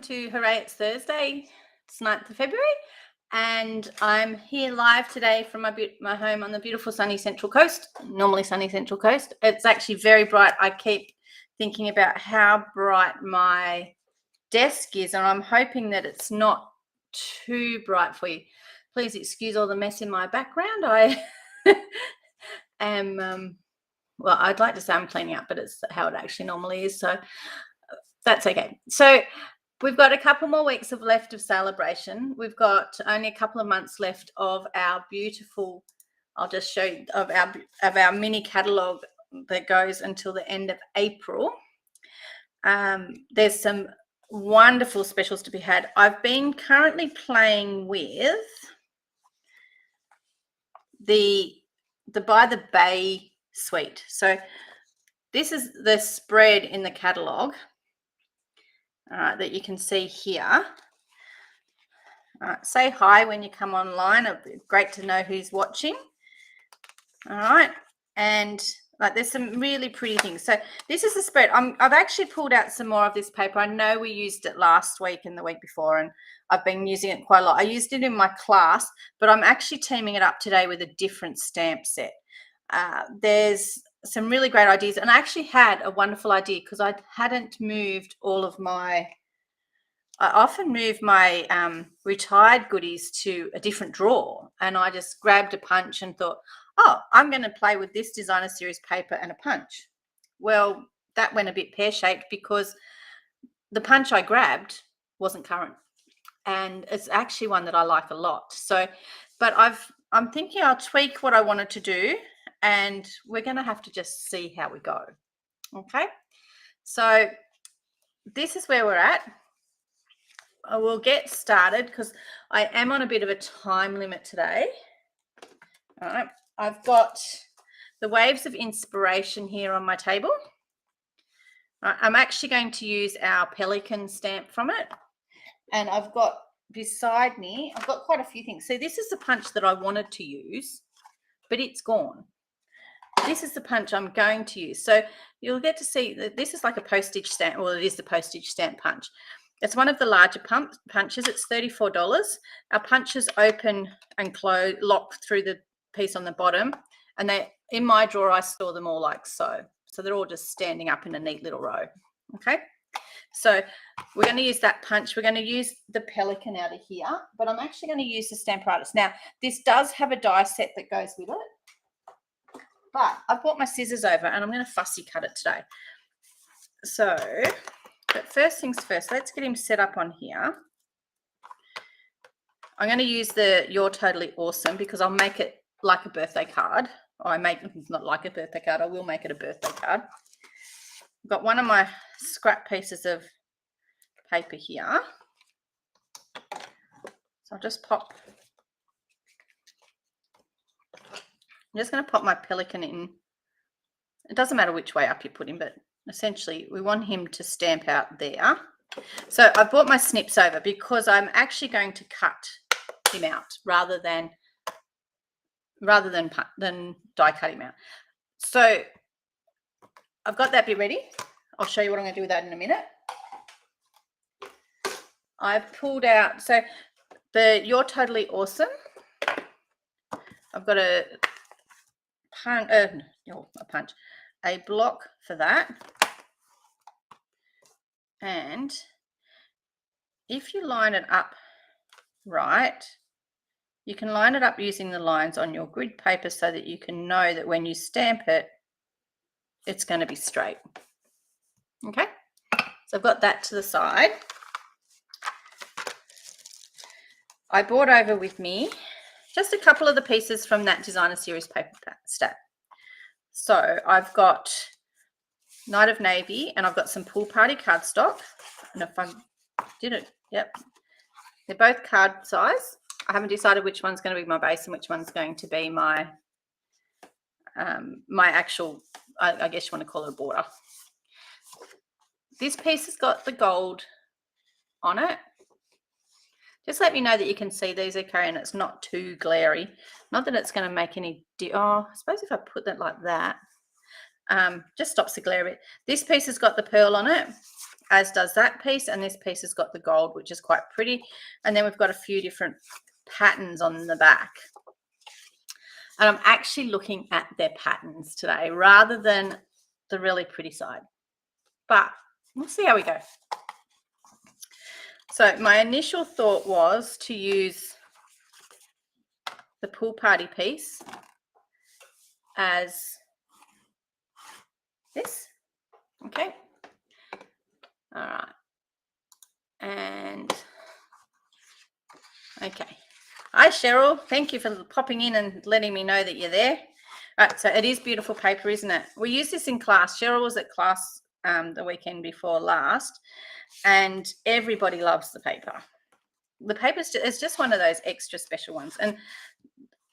To Hooray, it's Thursday. It's 9th of February, and I'm here live today from my home on the beautiful sunny Central Coast, normally sunny Central Coast. It's actually very bright. I keep thinking about how bright my desk is, and I'm hoping that it's not too bright for you. Please excuse all the mess in my background. I am, well, I'd like to say I'm cleaning up, but it's how it actually normally is, so that's okay. So we've got a couple more weeks left of celebration. We've got only a couple of months left of our beautiful, I'll just show you, of our mini catalogue that goes until the end of April. There's some wonderful specials to be had. I've been currently playing with the By the Bay suite. So this is the spread in the catalogue that you can see here. Say hi when you come online. It'd be great to know who's watching. All right, and there's some really pretty things. So this is the spread. I've actually pulled out some more of this paper. I know we used it last week and the week before, and I've been using it quite a lot. I used it in my class, but I'm actually teaming it up today with a different stamp set. There's some really great ideas, and I actually had a wonderful idea because I hadn't moved all of my I often move my retired goodies to a different drawer, and I just grabbed a punch and thought, oh, I'm going to play with this designer series paper and a punch. Well, that went a bit pear-shaped because the punch I grabbed wasn't current, and it's actually one that I like a lot. So, but I'm thinking I'll tweak what I wanted to do, and we're going to have to just see how we go. Okay, so this is where we're at. I will get started because I am on a bit of a time limit today. All right, I've got the Waves of Inspiration here on my table. I'm actually going to use our Pelican stamp from it. And I've got beside me, I've got quite a few things. So this is the punch that I wanted to use, but it's gone. This is the punch I'm going to use. So you'll get to see that this is like a postage stamp. Well, it is the postage stamp punch. It's one of the larger punches. It's $34. Our punches open and close, lock through the piece on the bottom. And they, in my drawer, I store them all like so. So they're all just standing up in a neat little row. Okay. So we're going to use that punch. We're going to use the Pelican out of here, but I'm actually going to use the Stamparatus. Now, this does have a die set that goes with it, but I've brought my scissors over and I'm going to fussy cut it today. So, but first things first, let's get him set up on here. I'm going to use the You're Totally Awesome because I'll make it like a birthday card. Or I make it not like a birthday card. I will make it a birthday card. I've got one of my scrap pieces of paper here. So I'll just pop. I'm just going to pop my Pelican in. It doesn't matter which way up you put him, but essentially we want him to stamp out there. So I've brought my snips over because I'm actually going to cut him out rather than die cut him out. So I've got that bit ready. I'll show you what I'm going to do with that in a minute. I've pulled out, so the You're Totally Awesome. I've got a block for that. And if you line it up right, you can line it up using the lines on your grid paper so that you can know that when you stamp it, it's going to be straight. Okay, so I've got that to the side. I brought over with me just a couple of the pieces from that designer series paper stack. So I've got Night of Navy, and I've got some Pool Party cardstock. And if I did it, yep, they're both card size. I haven't decided which one's going to be my base and which one's going to be my my actual, I guess you want to call it a border. This piece has got the gold on it. Just let me know that you can see these okay and it's not too glary. Not that it's going to make any, I suppose if I put that like that, just stops the glare a bit. This piece has got the pearl on it, as does that piece, and this piece has got the gold, which is quite pretty. And then we've got a few different patterns on the back. And I'm actually looking at their patterns today rather than the really pretty side. But we'll see how we go. So my initial thought was to use the pool party piece as this. Okay. All right. And okay. Hi, Cheryl. Thank you for popping in and letting me know that you're there. All right, so it is beautiful paper, isn't it? We use this in class. Cheryl was at class the weekend before last, and everybody loves the paper. The paper is just one of those extra special ones. And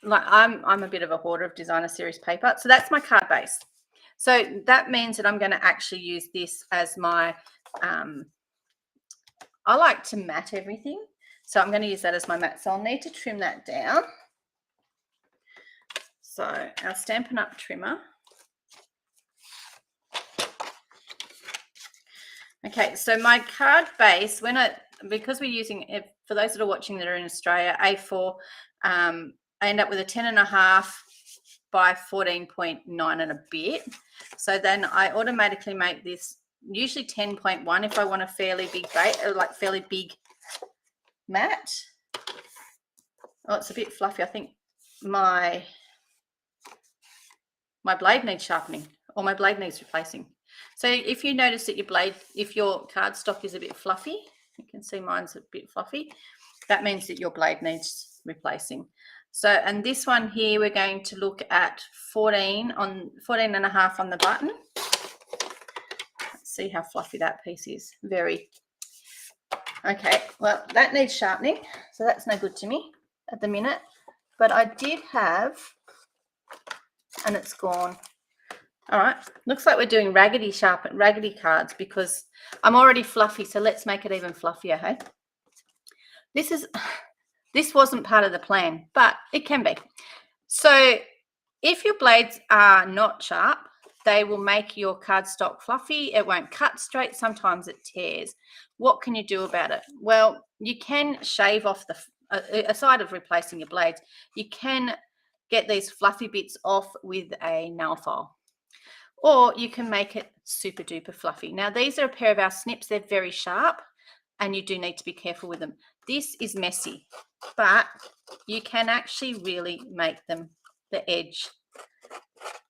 like I'm a bit of a hoarder of designer series paper. So that's my card base. So that means that I'm going to actually use this as my, I like to mat everything. So I'm going to use that as my mat. So I'll need to trim that down. So our Stampin' Up! Trimmer. Okay, so my card base, because we're using it, for those that are watching that are in Australia, A4, I end up with a 10.5 by 14.9 and a bit. So then I automatically make this usually 10.1 if I want a fairly big fairly big mat. Oh, it's a bit fluffy. I think my blade needs sharpening, or my blade needs replacing. So if you notice that if your cardstock is a bit fluffy, you can see mine's a bit fluffy, that means that your blade needs replacing. So, and this one here, we're going to look at 14.5 on the button. Let's see how fluffy that piece is. Very. Okay, well, that needs sharpening, so that's no good to me at the minute. But I did have, and it's gone. All right, looks like we're doing raggedy cards because I'm already fluffy, so let's make it even fluffier, hey? This wasn't part of the plan, but it can be. So if your blades are not sharp, they will make your cardstock fluffy. It won't cut straight. Sometimes it tears. What can you do about it? Well, you can shave off aside of replacing your blades, you can get these fluffy bits off with a nail file. Or you can make it super duper fluffy. Now, these are a pair of our snips. They're very sharp, and you do need to be careful with them. This is messy, but you can actually really make them, the edge,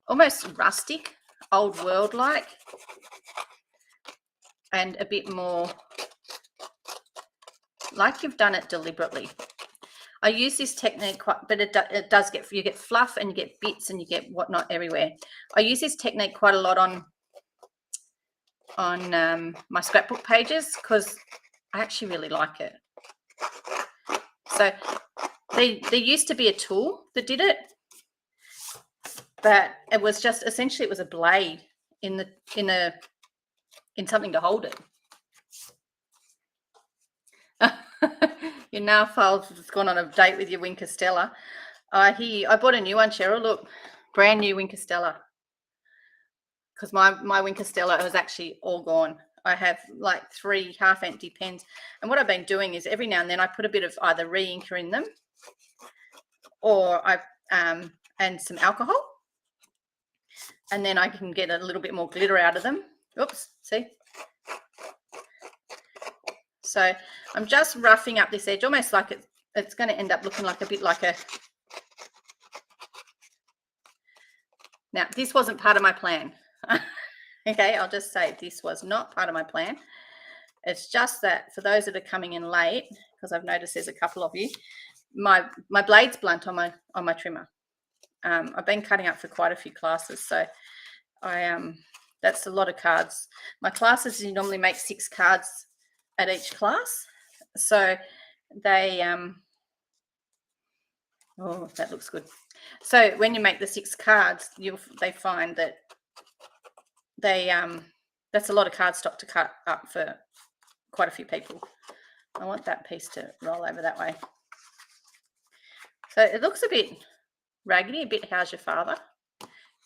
almost rustic, old world-like, and a bit more like you've done it deliberately. I use this technique quite, but it does you get fluff and you get bits and you get whatnot everywhere. I use this technique quite a lot on my scrapbook pages because I actually really like it. So there used to be a tool that did it, but it was just essentially it was a blade in something to hold it. Your nail file has gone on a date with your Winker Stella. I bought a new one, Cheryl. Look, brand new Winker Stella. Because my Winker Stella was actually all gone. I have like 3 half-empty pens. And what I've been doing is every now and then I put a bit of either re-inker in them or and some alcohol. And then I can get a little bit more glitter out of them. Oops, see? So I'm just roughing up this edge, almost like it's going to end up looking like a bit like a... Now, this wasn't part of my plan. Okay, I'll just say this was not part of my plan. It's just that for those that are coming in late, because I've noticed there's a couple of you, my blade's blunt on my trimmer. I've been cutting up for quite a few classes, so that's a lot of cards. My classes, you normally make 6 cards at each class, so they oh, that looks good. So when you make the 6 cards, they find that that's a lot of cardstock to cut up for quite a few people. I want that piece to roll over that way. So it looks a bit raggedy, a bit how's your father,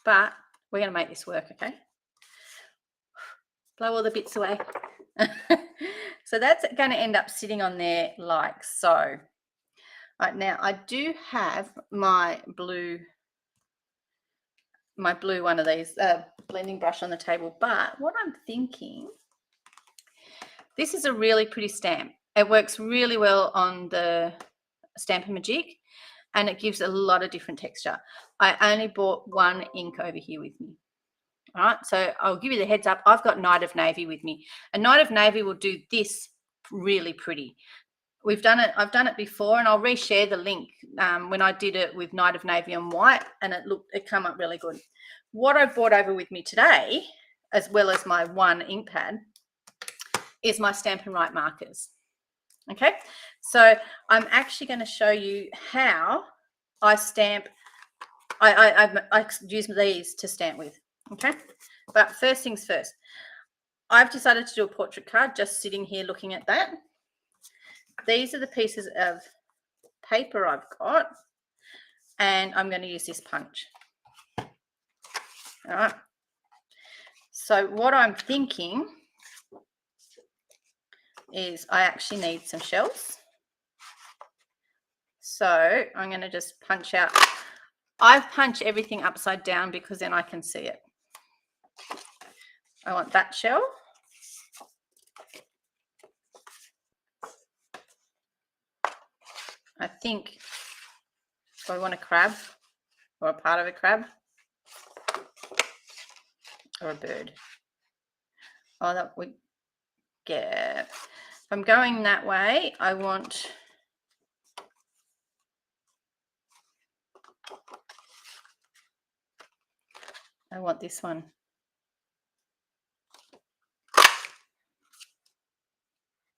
but we're going to make this work, okay? Blow all the bits away. So that's going to end up sitting on there like so. Right, now I do have my blue one of these blending brush on the table, but what I'm thinking, this is a really pretty stamp. It works really well on the Stampin' Magic, and it gives a lot of different texture. I only bought one ink over here with me. All right, so I'll give you the heads up. I've got Night of Navy with me. A Night of Navy will do this really pretty. We've done it. I've done it before, and I'll reshare the link when I did it with Night of Navy and white, and it came up really good. What I brought over with me today, as well as my one ink pad, is my Stampin' Right markers. Okay, so I'm actually going to show you how I stamp. I use these to stamp with. Okay, but first things first, I've decided to do a portrait card just sitting here looking at that. These are the pieces of paper I've got, and I'm going to use this punch. All right, so what I'm thinking is I actually need some shells. So I'm going to just punch out. I've punched everything upside down because then I can see it. I want that shell. I think I want a crab or a part of a crab or a bird. Oh, that would get. If I'm going that way, I want this one.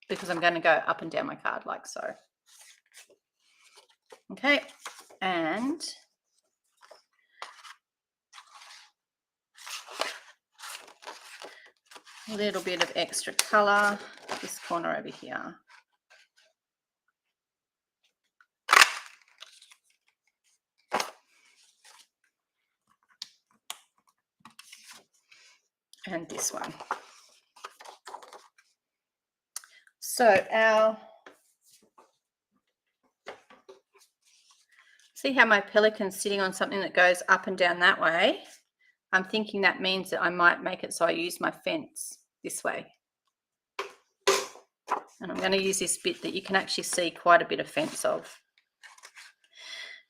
Because I'm going to go up and down my card like so. Okay, and a little bit of extra colour, this corner over here. And this one. So see how my pelican's sitting on something that goes up and down that way? I'm thinking that means that I might make it so I use my fence this way. And I'm going to use this bit that you can actually see quite a bit of fence of.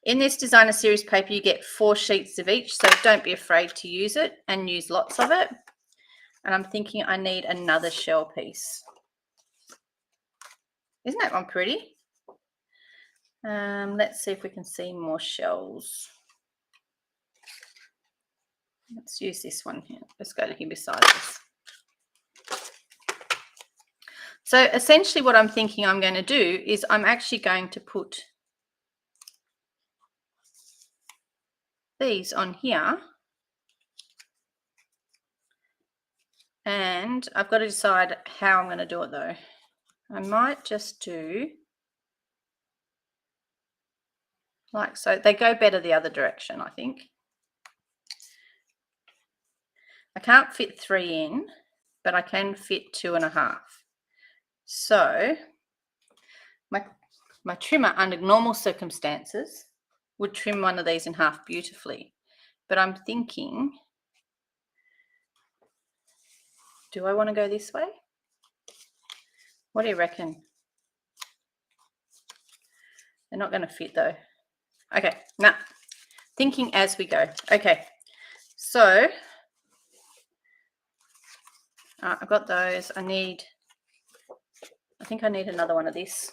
In this designer series paper, you get 4 sheets of each, so don't be afraid to use it and use lots of it. And I'm thinking I need another shell piece. Isn't that one pretty? Let's see if we can see more shells. Let's use this one here. Let's go to here beside this. So essentially what I'm thinking I'm going to do is I'm actually going to put these on here. And I've got to decide how I'm going to do it though. I might just do like so. They go better the other direction, I think. I can't fit 3 in, but I can fit 2.5. So my trimmer under normal circumstances would trim one of these in half beautifully. But I'm thinking, do I want to go this way? What do you reckon? They're not going to fit though. Okay, nah. Thinking as we go. Okay, so I've got those. I think I need another one of this.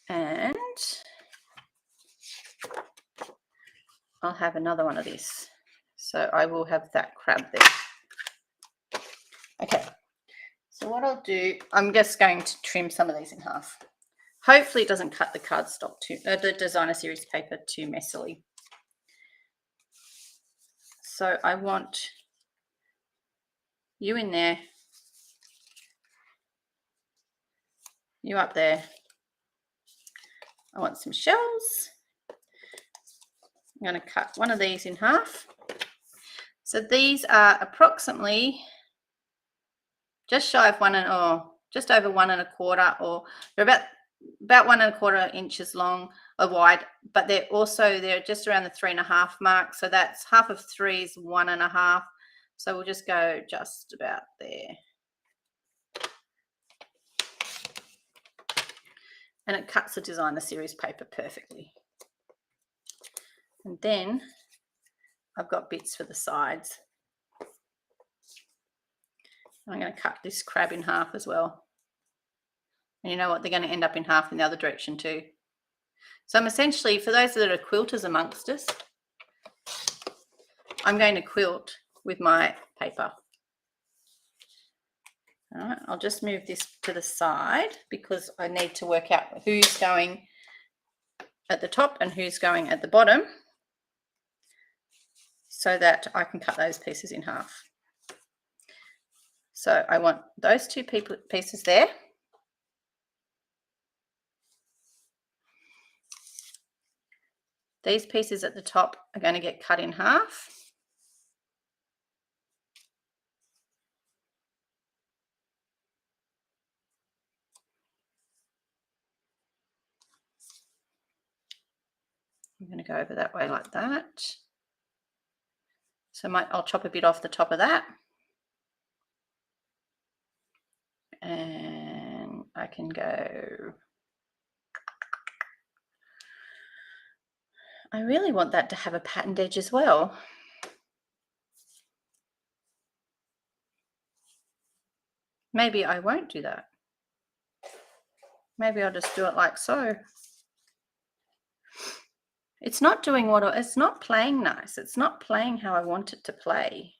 And I'll have another one of this. So I will have that crab there. Okay, so what I'll do, I'm just going to trim some of these in half. Hopefully it doesn't cut the cardstock the designer series paper too messily. So I want you in there, you up there. I want some shells I'm going to cut one of these in half. So these are approximately just shy of just over 1 1/4, or they're about 1 1/4 inches long or wide, but they're just around the 3.5 mark. So that's half of 3 is 1.5. So we'll just go just about there. And it cuts the designer series paper perfectly. And then I've got bits for the sides. I'm going to cut this crab in half as well. And you know what? They're going to end up in half in the other direction too. So I'm essentially, for those that are quilters amongst us, I'm going to quilt with my paper. All right, I'll just move this to the side because I need to work out who's going at the top and who's going at the bottom so that I can cut those pieces in half. So I want those two pieces there. These pieces at the top are going to get cut in half. I'm going to go over that way like that. So I'll chop a bit off the top of that. And I can go. I really want that to have a patterned edge as well. Maybe I won't do that. Maybe I'll just do it like so. It's not doing it's not playing nice. It's not playing how I want it to play.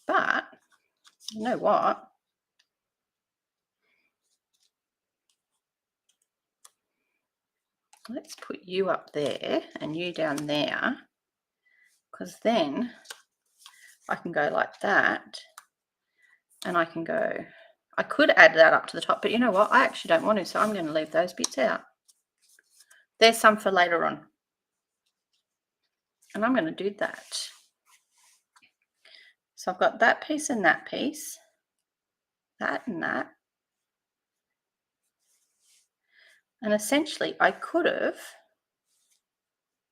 But you know what? Let's put you up there and you down there, because then I can go like that, and I can go, I could add that up to the top, but you know what? I actually don't want to, so I'm going to leave those bits out. There's some for later on. And I'm going to do that. So I've got that piece and that piece, that and that. And essentially I could have,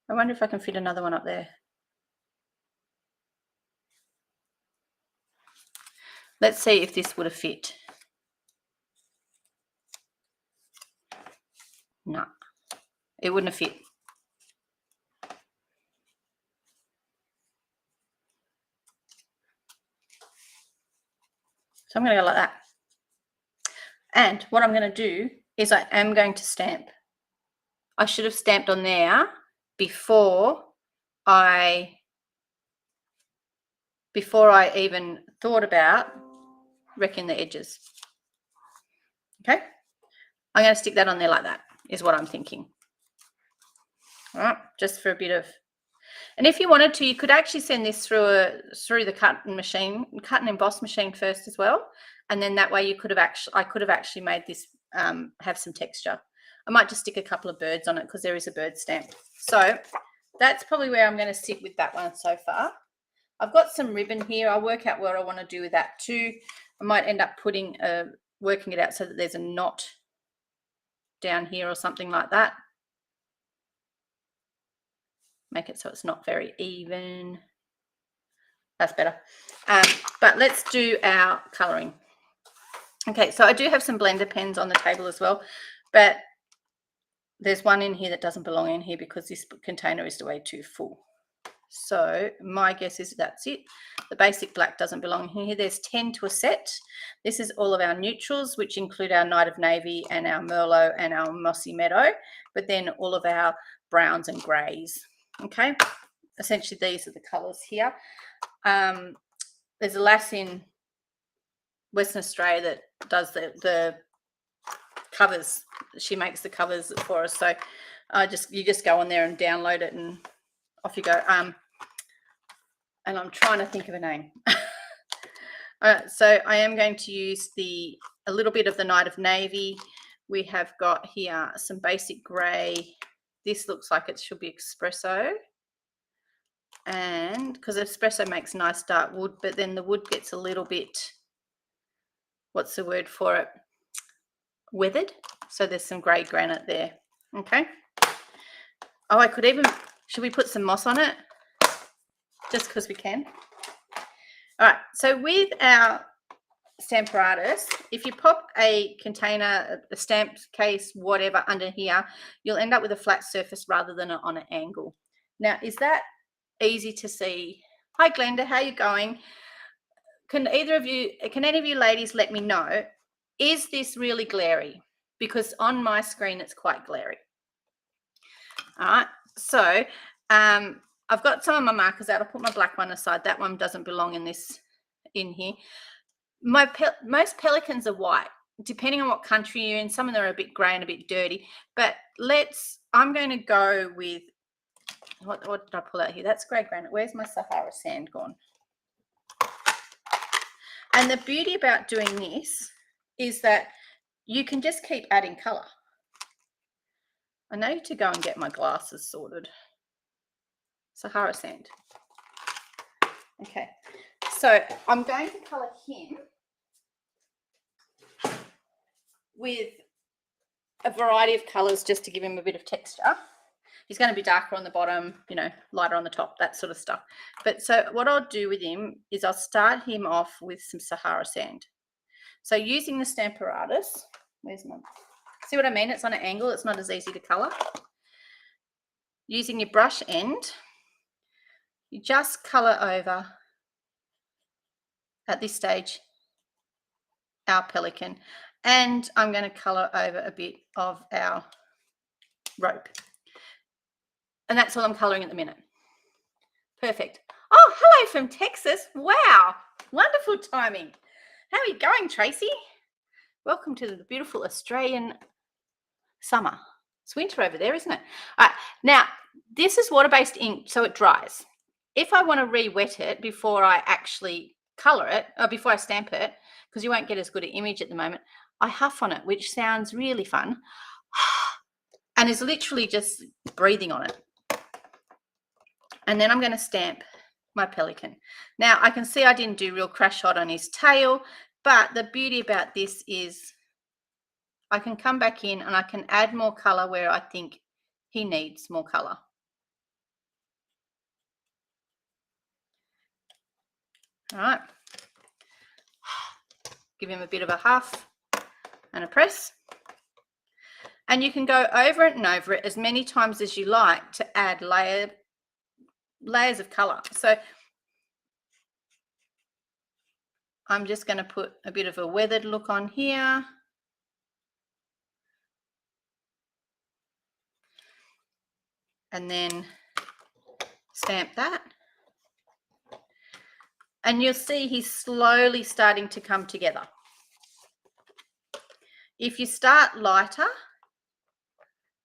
I wonder if I can fit another one up there. Let's see if this would have fit. No, it wouldn't have fit. So I'm going to go like that. And what I'm going to do is I am going to stamp. I should have stamped on there before I even thought about wrecking the edges. Okay, I'm going to stick that on there like that is what I'm thinking. All right, just for a bit of, and if you wanted to, you could actually send this through the cut and emboss machine first as well, and then that way I could have actually made this have some texture. I might just stick a couple of birds on it because there is a bird stamp. So that's probably where I'm going to sit with that one so far. I've got some ribbon here. I'll work out what I want to do with that too. I might end up working it out so that there's a knot down here or something like that. Make it so it's not very even. That's better. But let's do our colouring. Okay, so I do have some blender pens on the table as well, but there's one in here that doesn't belong in here because this container is way too full. So my guess is that's it. The basic black doesn't belong in here. There's 10 to a set. This is all of our neutrals, which include our Night of Navy and our Merlot and our Mossy Meadow, but then all of our browns and greys. Okay, essentially these are the colours here. There's a lass in Western Australia that does the covers. She makes the covers for us. So you just go on there and download it and off you go. And I'm trying to think of a name. So I am going to use the a little bit of the Night of Navy. We have got here some basic grey. This looks like it should be espresso. And because espresso makes nice dark wood, but then the wood gets a little bit, what's the word for it? Weathered. So there's some grey granite there. Okay. Oh, I could even, should we put some moss on it? Just because we can. All right. So with our Stamparatus, if you pop a container, a stamp case, whatever under here, you'll end up with a flat surface rather than on an angle. Now, is that easy to see? Hi, Glenda. How are you going? Can any of you ladies let me know, is this really glary? Because on my screen, it's quite glary. All right. So I've got some of my markers out. I'll put my black one aside. That one doesn't belong in here. Most pelicans are white, depending on what country you're in. Some of them are a bit grey and a bit dirty. But I'm going to go with, what did I pull out here? That's grey granite. Where's my Sahara sand gone? And the beauty about doing this is that you can just keep adding colour. I need to go and get my glasses sorted. Sahara sand. Okay, so I'm going to colour him with a variety of colours just to give him a bit of texture. He's going to be darker on the bottom, you know, lighter on the top, that sort of stuff. But so what I'll do with him is I'll start him off with some Sahara sand. So using the Stamparatus, see what I mean? It's on an angle, it's not as easy to colour. Using your brush end, you just colour over, at this stage, our pelican. And I'm going to colour over a bit of our rope. And that's all I'm colouring at the minute. Perfect. Oh, hello from Texas. Wow. Wonderful timing. How are you going, Tracy? Welcome to the beautiful Australian summer. It's winter over there, isn't it? All right. Now, this is water-based ink, so it dries. If I want to re-wet it before I actually colour it, or before I stamp it, because you won't get as good an image at the moment, I huff on it, which sounds really fun, and is literally just breathing on it. And then I'm going to stamp my pelican. Now, I can see I didn't do real crash hot on his tail, but the beauty about this is I can come back in and I can add more colour where I think he needs more colour. All right. Give him a bit of a huff and a press. And you can go over it and over it as many times as you like to add layers of colour. So I'm just going to put a bit of a weathered look on here. And then stamp that. And you'll see he's slowly starting to come together. If you start lighter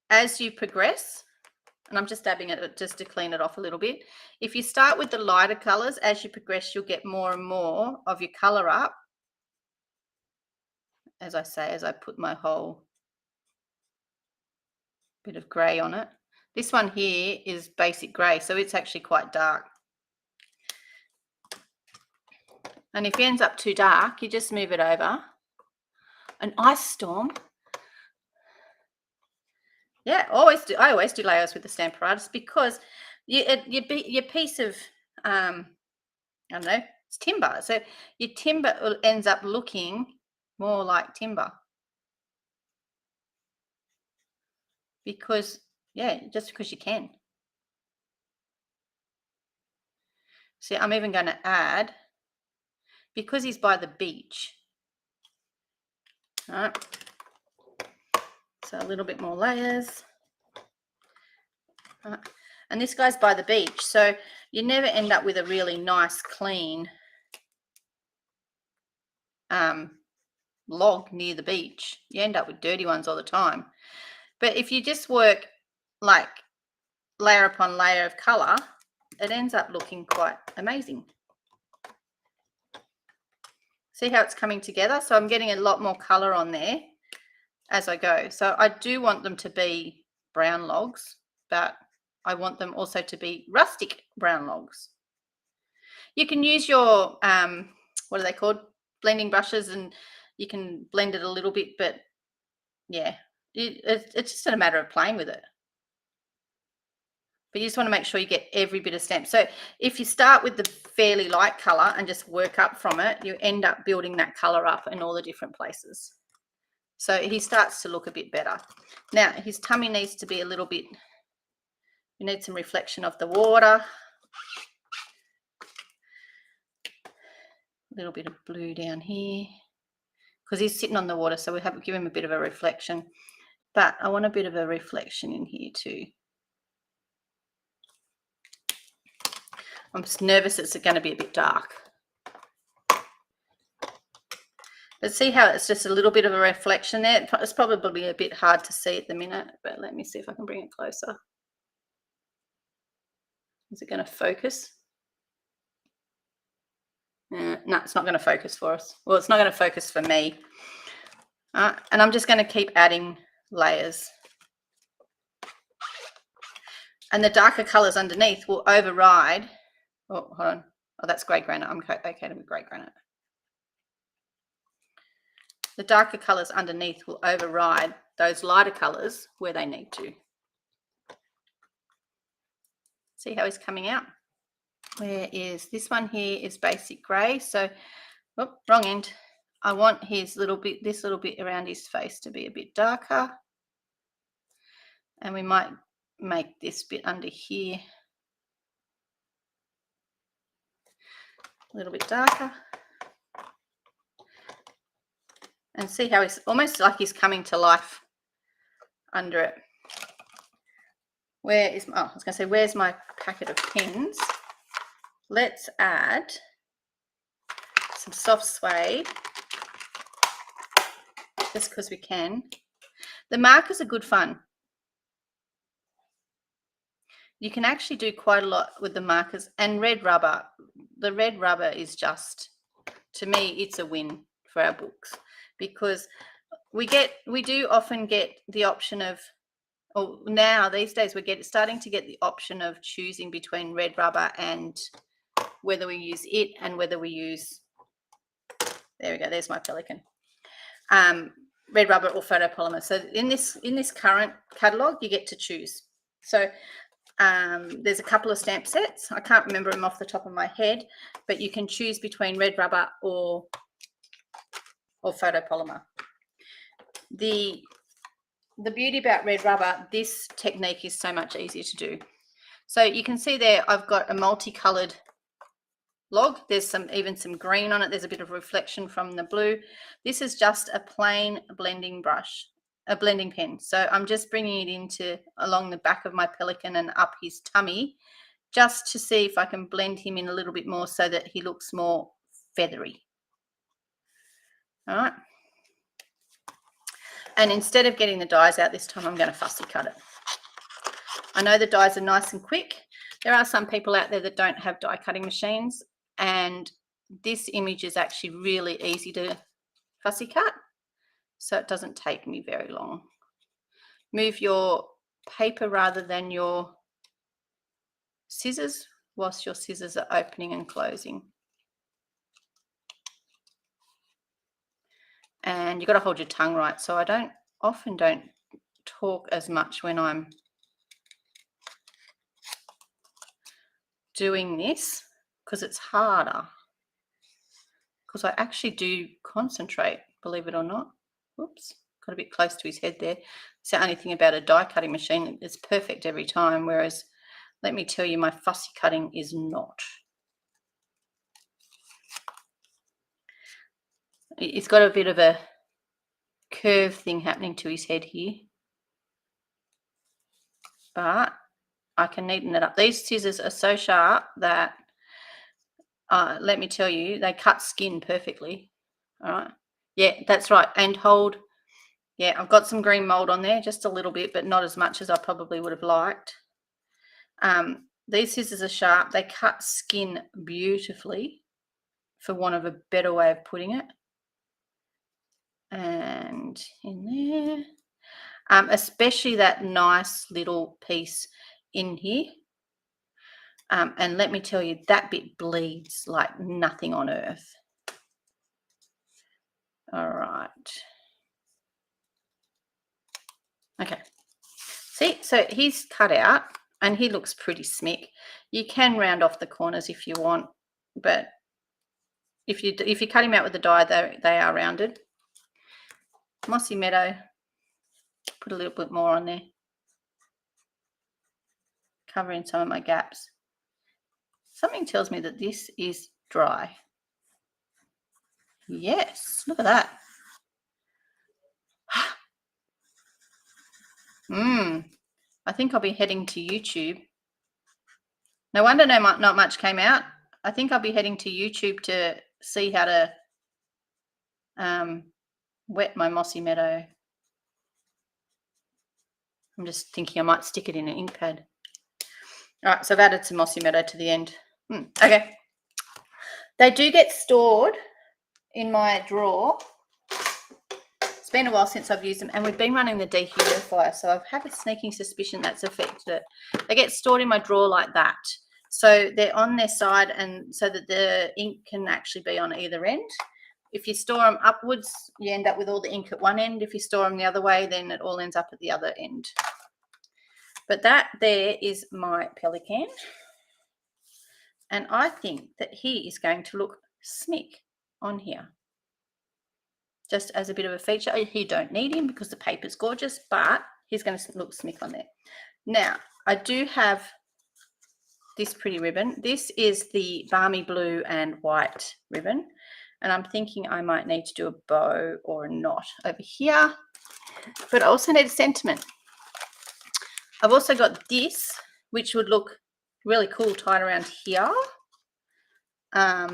as you progress, and I'm just dabbing it just to clean it off a little bit. If you start with the lighter colours, as you progress, you'll get more and more of your colour up. As I say, as I put my whole bit of grey on it. This one here is basic grey, so it's actually quite dark. And if it ends up too dark, you just move it over. An ice storm. Yeah, I always do layers with the Stamparatus because your piece of I don't know, it's timber. So your timber ends up looking more like timber. Because, yeah, just because you can. See, I'm even going to add, because he's by the beach. All right. So a little bit more layers. All right. And this guy's by the beach, so you never end up with a really nice, clean log near the beach. You end up with dirty ones all the time. But if you just work like layer upon layer of colour, it ends up looking quite amazing. See how it's coming together? So I'm getting a lot more color on there as I go. So I do want them to be brown logs, but I want them also to be rustic brown logs. You can use your, what are they called? Blending brushes, and you can blend it a little bit, but yeah, it's just a matter of playing with it. But you just want to make sure you get every bit of stamp. So if you start with the fairly light color and just work up from it, you end up building that color up in all the different places. So he starts to look a bit better. Now his tummy needs to be a little bit, you need some reflection of the water. A little bit of blue down here, because he's sitting on the water, so we have to give him a bit of a reflection. But I want a bit of a reflection in here too. I'm just nervous it's going to be a bit dark. But see how it's just a little bit of a reflection there? It's probably a bit hard to see at the minute, but let me see if I can bring it closer. Is it going to focus? No, it's not going to focus for us. Well, it's not going to focus for me. And I'm just going to keep adding layers. And the darker colors underneath will override. Oh, hold on. Oh, that's grey granite. I'm okay with grey granite. The darker colors underneath will override those lighter colors where they need to. See how he's coming out? Where is this one here is basic grey. So, oh, wrong end. I want his little bit, this little bit around his face to be a bit darker. And we might make this bit under here a little bit darker. And see how he's almost like he's coming to life under it. Where is my, I was going to say, where's my packet of pens? Let's add some soft suede, just because we can. The markers are good fun. You can actually do quite a lot with the markers, and red rubber. The red rubber is just, to me, it's a win for our books, because we do often get the option of, or now these days we're starting to get the option of choosing between red rubber and whether we use it and whether we use, there we go, there's my pelican, red rubber or photopolymer. So in this current catalogue, you get to choose. So there's a couple of stamp sets. I can't remember them off the top of my head, but you can choose between red rubber or photopolymer. The beauty about red rubber, this technique is so much easier to do. So you can see there I've got a multicolored log. There's even some green on it. There's a bit of reflection from the blue. This is just a plain blending brush, a blending pen. So I'm just bringing it into along the back of my pelican and up his tummy, just to see if I can blend him in a little bit more so that he looks more feathery. All right. And instead of getting the dies out this time, I'm going to fussy cut it. I know the dies are nice and quick. There are some people out there that don't have die cutting machines, and this image is actually really easy to fussy cut, so it doesn't take me very long. Move your paper rather than your scissors whilst your scissors are opening and closing. And you've got to hold your tongue right. So I often don't talk as much when I'm doing this, because it's harder. Because I actually do concentrate, believe it or not. Whoops, got a bit close to his head there. It's the only thing about a die cutting machine. It's perfect every time, whereas let me tell you, my fussy cutting is not. It's got a bit of a curve thing happening to his head here, but I can neaten it up. These scissors are so sharp that let me tell you, they cut skin perfectly. All right, yeah, that's right. And hold, yeah, I've got some green mold on there, just a little bit, but not as much as I probably would have liked. These scissors are sharp. They cut skin beautifully for want of a better way of putting it. And in there, especially that nice little piece in here. And let me tell you, that bit bleeds like nothing on earth. All right. Okay. See, so he's cut out and he looks pretty smick. You can round off the corners if you want, but if you cut him out with the die, they are rounded. Mossy Meadow, put a little bit more on there, covering some of my gaps. Something tells me that this is dry. Yes, look at that. I think I'll be heading to YouTube. No wonder not much came out. I think I'll be heading to YouTube to see how to wet my Mossy Meadow. I'm just thinking I might stick it in an ink pad. All right, so I've added some Mossy Meadow to the end. Okay. They do get stored in my drawer. It's been a while since I've used them, and we've been running the dehumidifier, so I've had a sneaking suspicion that's affected it. They get stored in my drawer like that. So they're on their side, and so that the ink can actually be on either end. If you store them upwards, you end up with all the ink at one end. If you store them the other way, then it all ends up at the other end. But that there is my pelican. And I think that he is going to look smick on here. Just as a bit of a feature. You don't need him because the paper's gorgeous, but he's going to look smick on there. Now, I do have this pretty ribbon. This is the Balmy Blue and White ribbon. And I'm thinking I might need to do a bow or a knot over here. But I also need a sentiment. I've also got this, which would look really cool tied around here.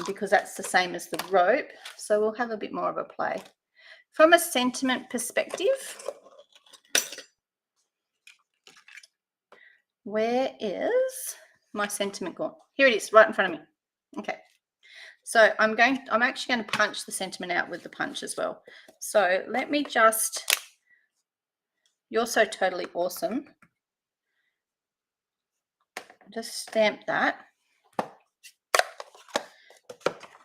Because that's the same as the rope. So we'll have a bit more of a play. From a sentiment perspective, where is my sentiment gone? Here it is, right in front of me. Okay. So I'm actually going to punch the sentiment out with the punch as well. So let me just, you're so totally awesome. Just stamp that.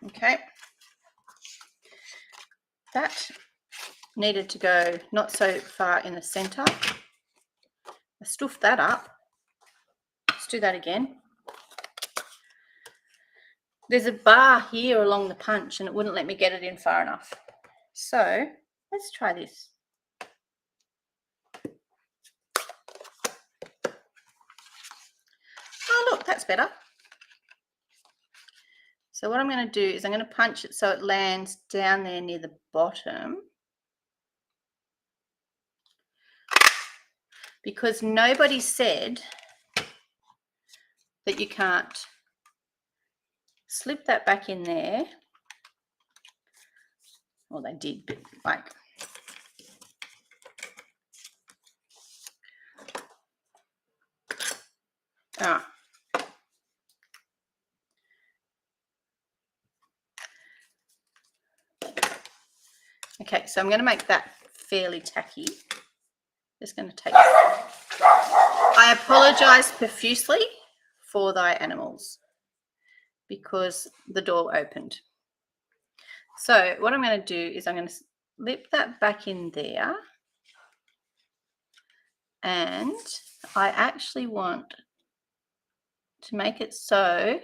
Okay. That needed to go not so far in the center. I stuffed that up. Let's do that again. There's a bar here along the punch and it wouldn't let me get it in far enough. So let's try this. Oh, look, that's better. So what I'm going to do is I'm going to punch it so it lands down there near the bottom. Because nobody said that you can't slip that back in there. Well, they did, but like. Ah. Okay, so I'm going to make that fairly tacky. Just going to take. I apologise profusely for thy animals because the door opened. So what I'm going to do is I'm going to slip that back in there, and I actually want to make it so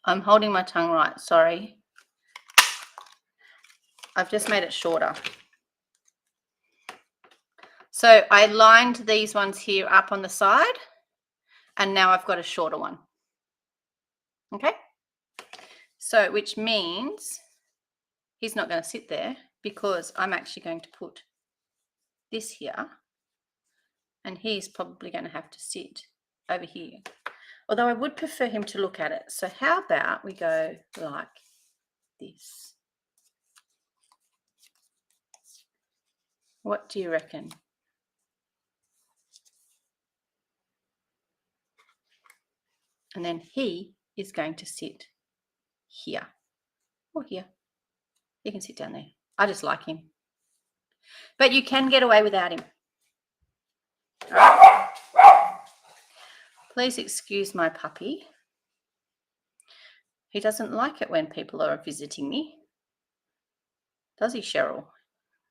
I'm holding my tongue right, sorry. I've just made it shorter. So I lined these ones here up on the side, and now I've got a shorter one. Okay? So which means he's not going to sit there because I'm actually going to put this here, and he's probably going to have to sit over here. Although I would prefer him to look at it. So how about we go like this? What do you reckon? And then he is going to sit here or here. He can sit down there. I just like him. But you can get away without him. All right. Please excuse my puppy. He doesn't like it when people are visiting me. Does he, Cheryl?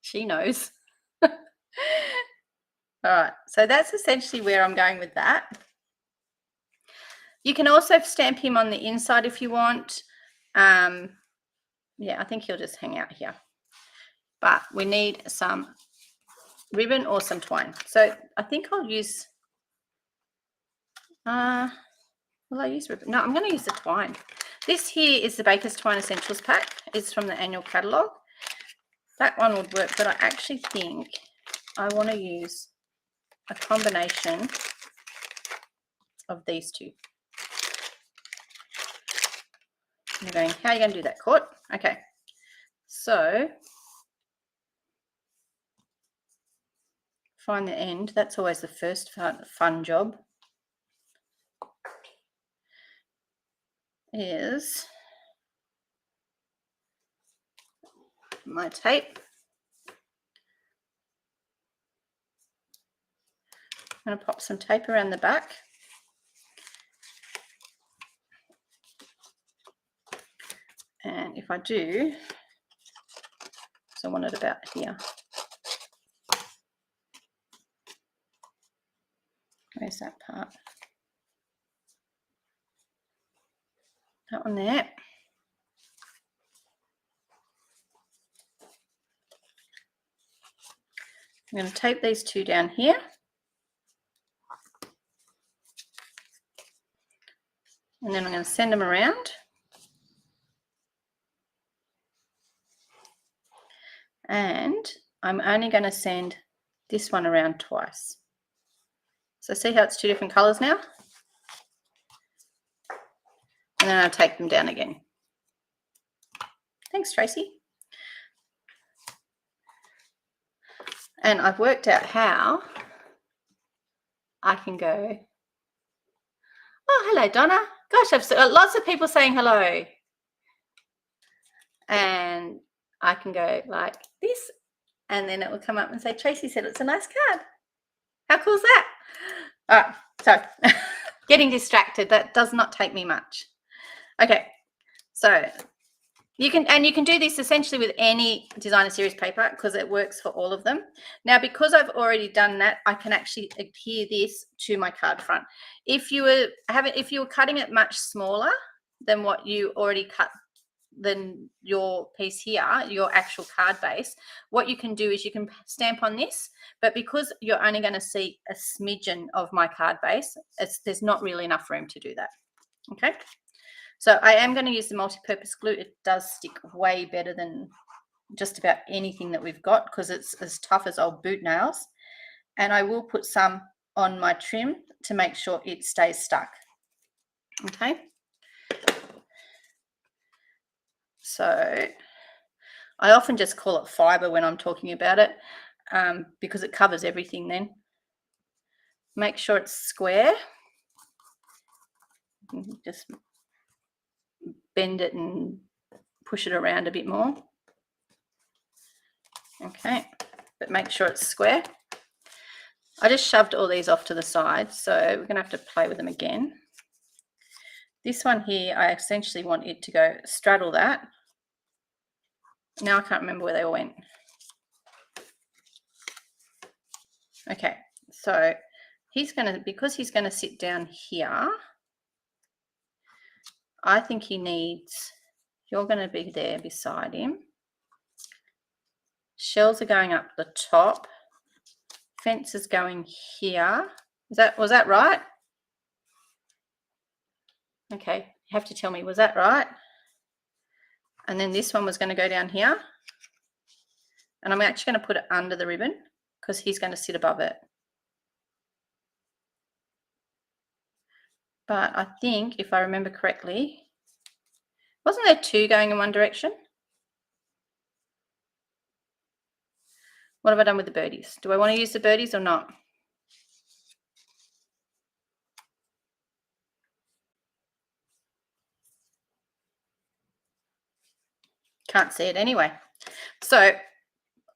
She knows. All right, so that's essentially where I'm going with that. You can also stamp him on the inside if you want. Yeah, I think he'll just hang out here. But we need some ribbon or some twine. So I think I'll use, will I use ribbon? No, I'm going to use the twine. This here is the Baker's Twine Essentials pack. It's from the annual catalogue. That one would work, but I actually think I want to use a combination of these two. You're going, how are you going to do that, Court? Okay, so find the end. That's always the first fun job. Is my tape. I'm going to pop some tape around the back. And if I do, so I want it about here. Where's that part? That one there. I'm going to tape these two down here. And then I'm going to send them around. And I'm only going to send this one around twice. So see how it's two different colours now? And then I'll take them down again. Thanks, Tracy. And I've worked out how I can go, oh, hello, Donna. Gosh, I've got lots of people saying hello. And I can go like this, and then it will come up and say, Tracy said it's a nice card. How cool is that? All right, so getting distracted, that does not take me much. Okay, so you can do this essentially with any designer series paper because it works for all of them. Now, because I've already done that, I can actually adhere this to my card front. If you were cutting it much smaller than what you already cut, than your piece here, your actual card base, what you can do is you can stamp on this, but because you're only going to see a smidgen of my card base, there's not really enough room to do that. Okay, so I am going to use the multi-purpose glue. It does stick way better than just about anything that we've got because it's as tough as old boot nails. And I will put some on my trim to make sure it stays stuck. Okay. So I often just call it fiber when I'm talking about it because it covers everything then. Make sure it's square. Just bend it and push it around a bit more. Okay, but make sure it's square. I just shoved all these off to the side, so we're going to have to play with them again. This one here, I essentially want it to go straddle that. Now I can't remember where they all went. Okay, so because he's going to sit down here, I think he needs, you're going to be there beside him. Shells are going up the top. Fence is going here. Was that right? Okay, you have to tell me, was that right? And then this one was going to go down here. And I'm actually going to put it under the ribbon because he's going to sit above it. But I think, if I remember correctly, wasn't there two going in one direction? What have I done with the birdies? Do I want to use the birdies or not? Can't see it anyway. So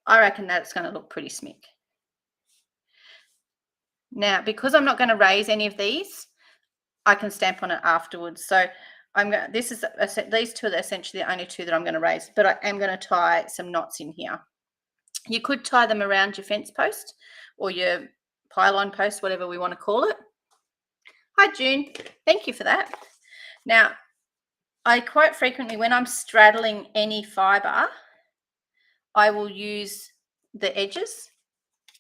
I reckon that's going to look pretty smick. Now, because I'm not going to raise any of these, I can stamp on it afterwards. So I'm going. These two are essentially the only two that I'm going to raise, but I am going to tie some knots in here. You could tie them around your fence post or your pylon post, whatever we want to call it. Hi, June. Thank you for that. Now, I quite frequently, when I'm straddling any fibre, I will use the edges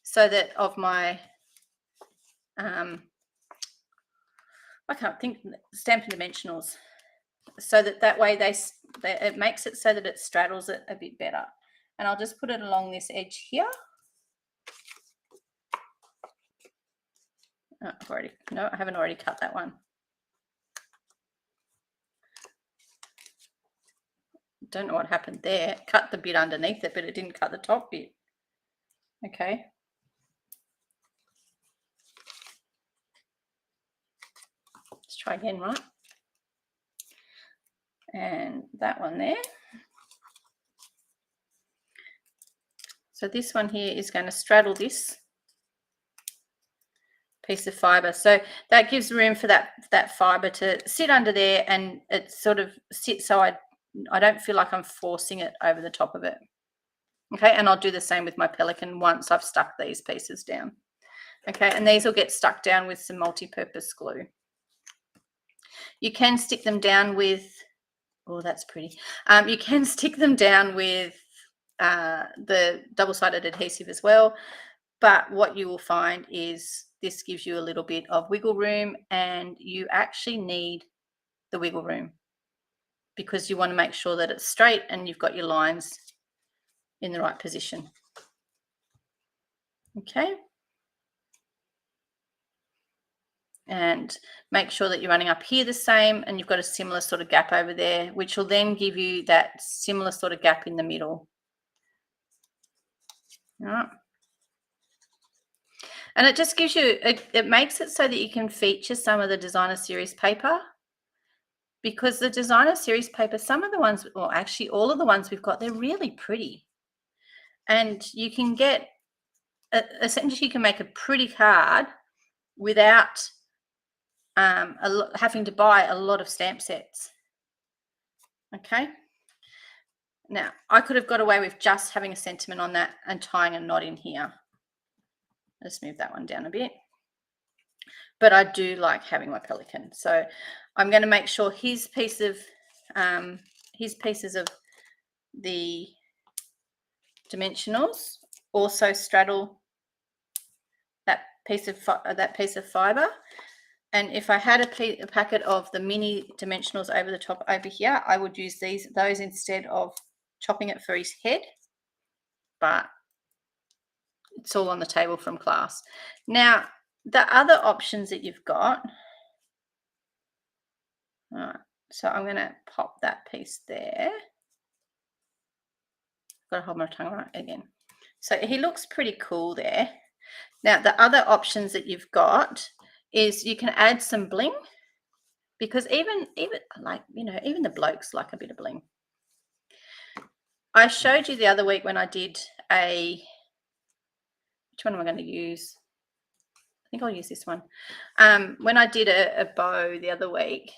so that of my, I can't think, Stampin' Dimensionals, so that way it makes it so that it straddles it a bit better. And I'll just put it along this edge here. Oh, I haven't already cut that one. Don't know what happened there. Cut the bit underneath it, but it didn't cut the top bit. Okay. Let's try again, right? And that one there. So this one here is going to straddle this piece of fibre. So that gives room for that fibre to sit under there, and it sort of sits so I don't feel like I'm forcing it over the top of it. Okay, and I'll do the same with my pelican once I've stuck these pieces down. Okay, and these will get stuck down with some multi-purpose glue. You can stick them down with, oh, that's pretty. You can stick them down with the double-sided adhesive as well, but what you will find is this gives you a little bit of wiggle room, and you actually need the wiggle room because you want to make sure that it's straight and you've got your lines in the right position. Okay. And make sure that you're running up here the same, and you've got a similar sort of gap over there, which will then give you that similar sort of gap in the middle. All right. And it just gives you, it makes it so that you can feature some of the designer series paper, because the designer series paper, some of the ones, well, actually all of the ones we've got, they're really pretty. And you can get, essentially you can make a pretty card without having to buy a lot of stamp sets. Okay. Now, I could have got away with just having a sentiment on that and tying a knot in here. Let's move that one down a bit. But I do like having my pelican. So I'm going to make sure his pieces of the dimensionals also straddle that piece of fibre. And if I had a packet of the mini dimensionals over the top over here, I would use those instead of chopping it for his head. But it's all on the table from class. Now, the other options that you've got, all right, so I'm going to pop that piece there. Got to hold my tongue right again. So he looks pretty cool there. Now, the other options that you've got is you can add some bling, because even like, you know, even the blokes like a bit of bling. I showed you the other week when I did which one am I going to use? I think I'll use this one. When I did a bow the other week,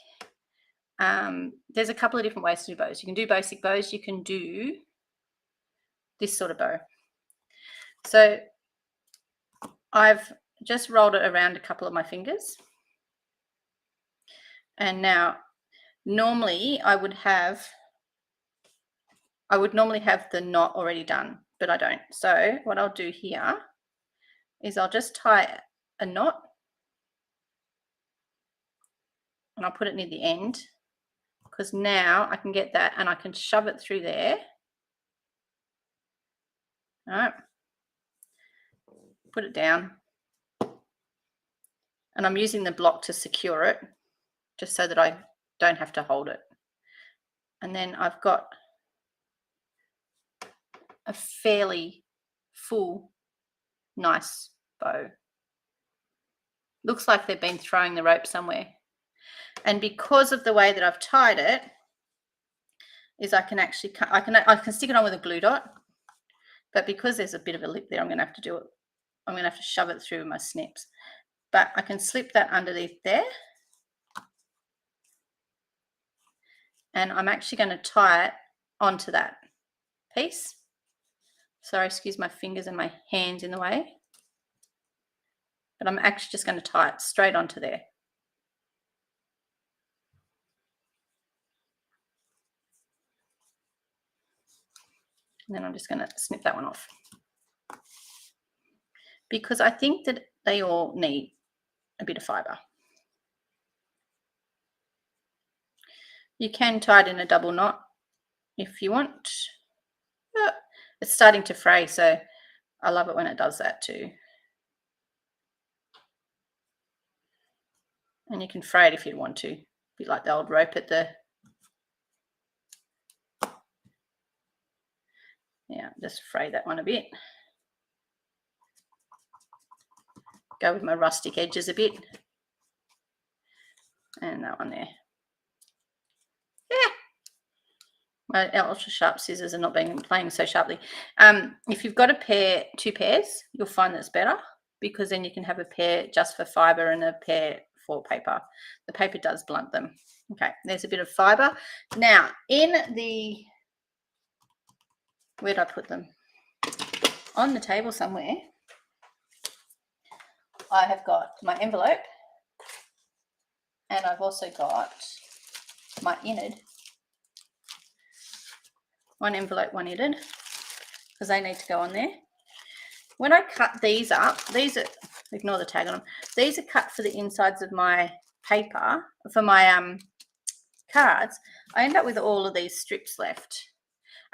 there's a couple of different ways to do bows. You can do basic bows. You can do this sort of bow. So I've just rolled it around a couple of my fingers. And now normally I would normally have the knot already done, but I don't. So what I'll do here is I'll just tie a knot, and I'll put it near the end, because now I can get that and I can shove it through there. All right. Put it down. And I'm using the block to secure it, just so that I don't have to hold it. And then I've got a fairly full, nice bow. Looks like they've been throwing the rope somewhere. And because of the way that I've tied it, is I can actually I can stick it on with a glue dot, but because there's a bit of a lip there, I'm going to have to do it. I'm going to have to shove it through with my snips, but I can slip that underneath there, and I'm actually going to tie it onto that piece. Sorry, excuse my fingers and my hands in the way, but I'm actually just going to tie it straight onto there. And then I'm just going to snip that one off, because I think that they all need a bit of fibre. You can tie it in a double knot if you want. It's starting to fray, so I love it when it does that too. And you can fray it if you want to, a bit like the old rope at the... Yeah, just fray that one a bit. Go with my rustic edges a bit. And that one there. Yeah. My ultra sharp scissors are not playing so sharply. If you've got two pairs, you'll find that's better, because then you can have a pair just for fibre and a pair for paper. The paper does blunt them. Okay, there's a bit of fibre. Now, in the... Where'd I put them? On the table somewhere, I have got my envelope, and I've also got my innard. One envelope, one innard, because they need to go on there. When I cut these up, these are, ignore the tag on them, these are cut for the insides of my paper, for my cards. I end up with all of these strips left.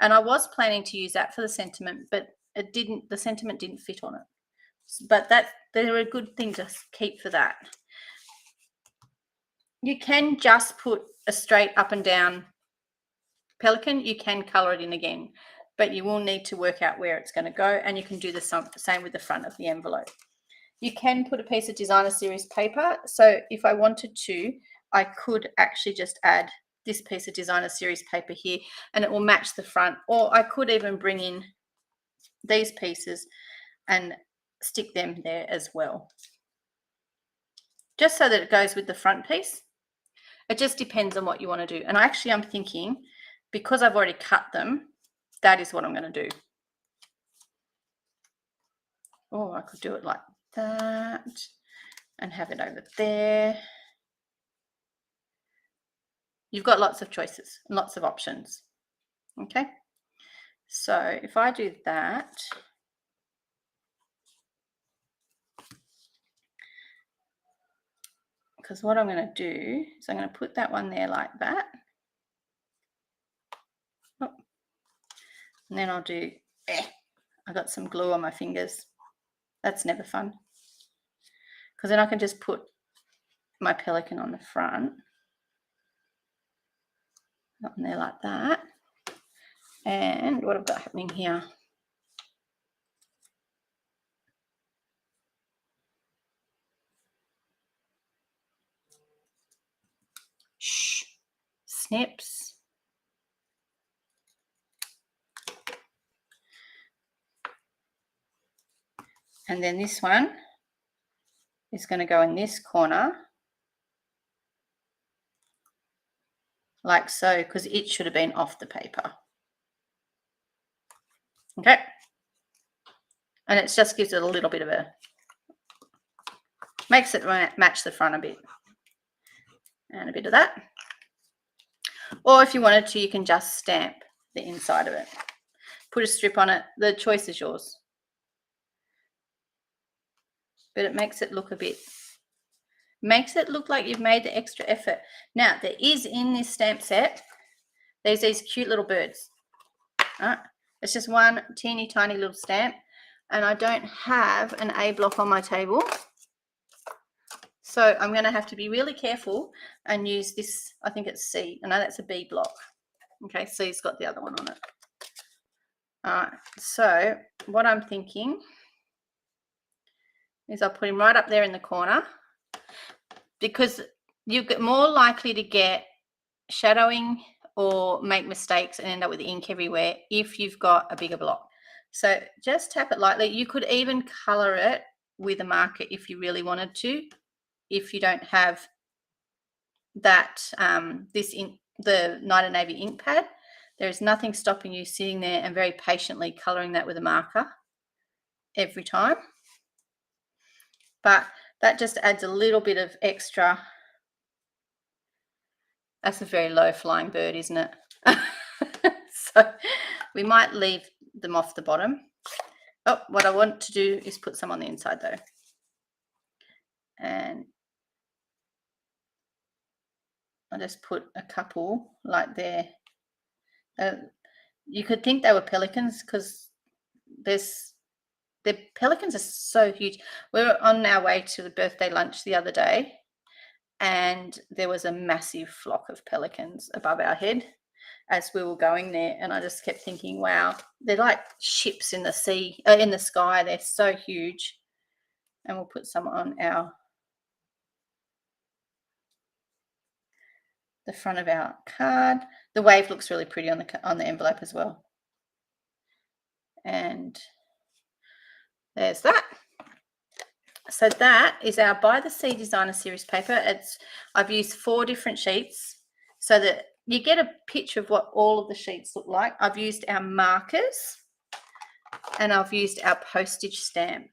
And I was planning to use that for the sentiment, but it didn't, the sentiment didn't fit on it. But they're a good thing to keep for that. You can just put a straight up and down pelican. You can colour it in again, but you will need to work out where it's going to go, and you can do the same with the front of the envelope. You can put a piece of designer series paper. So if I wanted to, I could actually just add this piece of designer series paper here, and it will match the front. Or I could even bring in these pieces and stick them there as well, just so that it goes with the front piece. It just depends on what you want to do. And I'm thinking, because I've already cut them, that is what I'm going to do. Oh, I could do it like that and have it over there. You've got lots of choices, lots of options. Okay, so if I do that, because what I'm going to do is I'm going to put that one there like that. Oh. And then I'll do, I got some glue on my fingers. That's never fun. Because then I can just put my pelican on the front. Up in there like that. And what I've got happening here. Shh. Snips. And then this one is going to go in this corner, like so, because it should have been off the paper. Okay. And it just gives it a little bit of a, makes it match the front a bit. And a bit of that. Or if you wanted to, you can just stamp the inside of it. Put a strip on it. The choice is yours. But it makes it look a bit, makes it look like you've made the extra effort. Now, there is in this stamp set, there's these cute little birds. All right. It's just one teeny tiny little stamp, and I don't have an A block on my table. So I'm going to have to be really careful and use this, I think it's C. I know that's a B block. Okay, C's got the other one on it. All right, so what I'm thinking is I'll put him right up there in the corner, because you get more likely to get shadowing or make mistakes and end up with ink everywhere if you've got a bigger block. So just tap it lightly. You could even color it with a marker if you really wanted to, if you don't have that the Night and Navy ink pad. There is nothing stopping you sitting there and very patiently coloring that with a marker every time. But that just adds a little bit of extra. That's a very low flying bird, isn't it? So we might leave them off the bottom. Oh, what I want to do is put some on the inside though. And I just put a couple like there. You could think they were pelicans because the pelicans are so huge. We were on our way to the birthday lunch the other day, and there was a massive flock of pelicans above our head as we were going there, and I just kept thinking, wow, they're like ships in the sea, in the sky. They're so huge. And we'll put some on the front of our card. The wave looks really pretty on the envelope as well. And there's that. So that is our By the Sea Designer Series paper. I've used 4 different sheets so that you get a picture of what all of the sheets look like. I've used our markers and I've used our postage stamp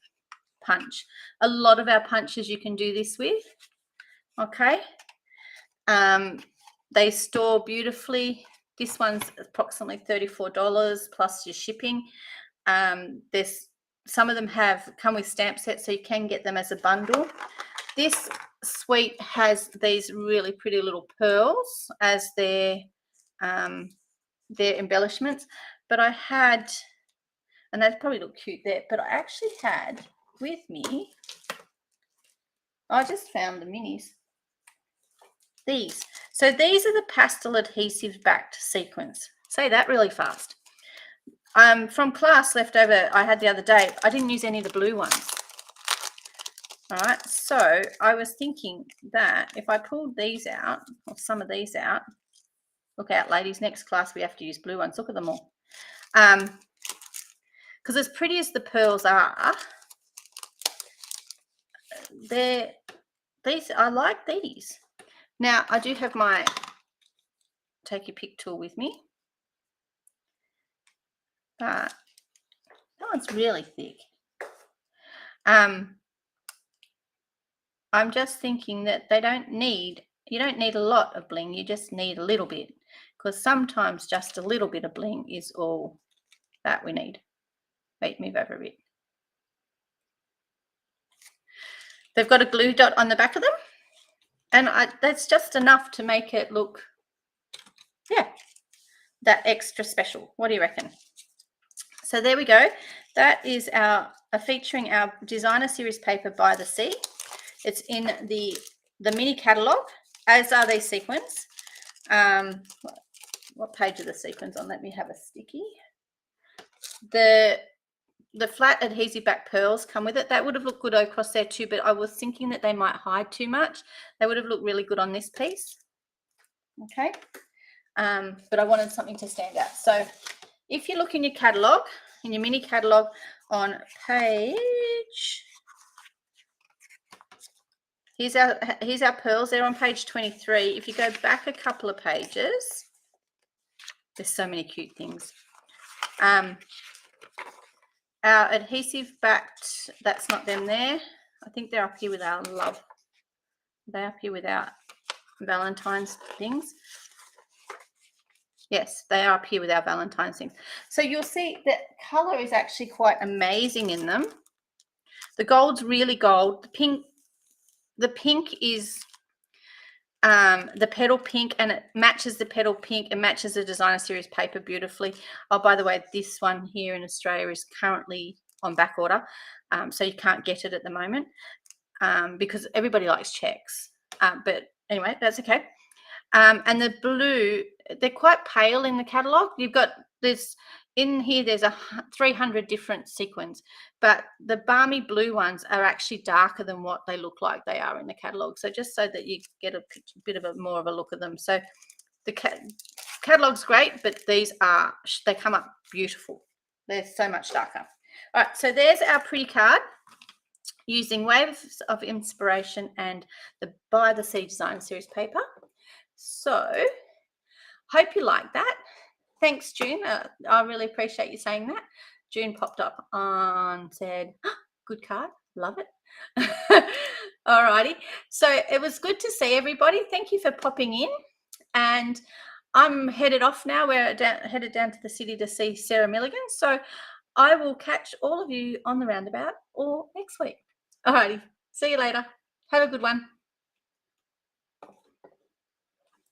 punch. A lot of our punches you can do this with, okay? They store beautifully. This one's approximately $34 plus your shipping. There's some of them come with stamp sets, so you can get them as a bundle. This suite has these really pretty little pearls as their embellishments. But I had, and they probably look cute there, but I actually had with me, I just found the minis. These. So these are the pastel adhesive backed sequins. Say that really fast. From class leftover I had the other day, I didn't use any of the blue ones. All right, so I was thinking that if I pulled these out, or some of these out, look out, ladies, next class we have to use blue ones. Look at them all. Because as pretty as the pearls are, I like these. Now, I do have my take your pick tool with me. But that one's really thick. I'm just thinking that you don't need a lot of bling, you just need a little bit, because sometimes just a little bit of bling is all that we need. Wait, move over a bit. They've got a glue dot on the back of them, and that's just enough to make it look, yeah, that extra special. What do you reckon? So there we go. That is featuring our designer series paper By the Sea. It's in the mini catalogue, as are these sequins. What page are the sequins on? Let me have a sticky. The flat adhesive back pearls come with it. That would have looked good across there too, but I was thinking that they might hide too much. They would have looked really good on this piece. Okay. But I wanted something to stand out. So if you look in your catalogue, in your mini catalogue on page, here's our pearls. They're on page 23. If you go back a couple of pages, there's so many cute things. Our adhesive backed, that's not them there. I think they're up here with our love. They're up here with our Valentine's things. Yes, they are up here with our Valentine's things. So you'll see that color is actually quite amazing in them. The gold's really gold. The pink is the petal pink, and it matches the petal pink and matches the designer series paper beautifully. Oh, by the way, this one here in Australia is currently on back order, so you can't get it at the moment because everybody likes checks. But anyway, that's okay. And the blue, they're quite pale in the catalogue. There's 300 different sequins, but the balmy blue ones are actually darker than what they look like they are in the catalogue. So just so that you get a bit of more of a look at them. So the Catalog's great, but these are, they come up beautiful. They're so much darker. All right, so there's our pretty card using Waves of Inspiration and the By the Sea Design Series paper. So hope you like that. Thanks, June. I really appreciate you saying that. June popped up and said, oh, good card, love it. All righty. So it was good to see everybody. Thank you for popping in. And I'm headed off now. We're headed down to the city to see Sarah Milligan. So I will catch all of you on the roundabout or next week. All righty. See you later. Have a good one.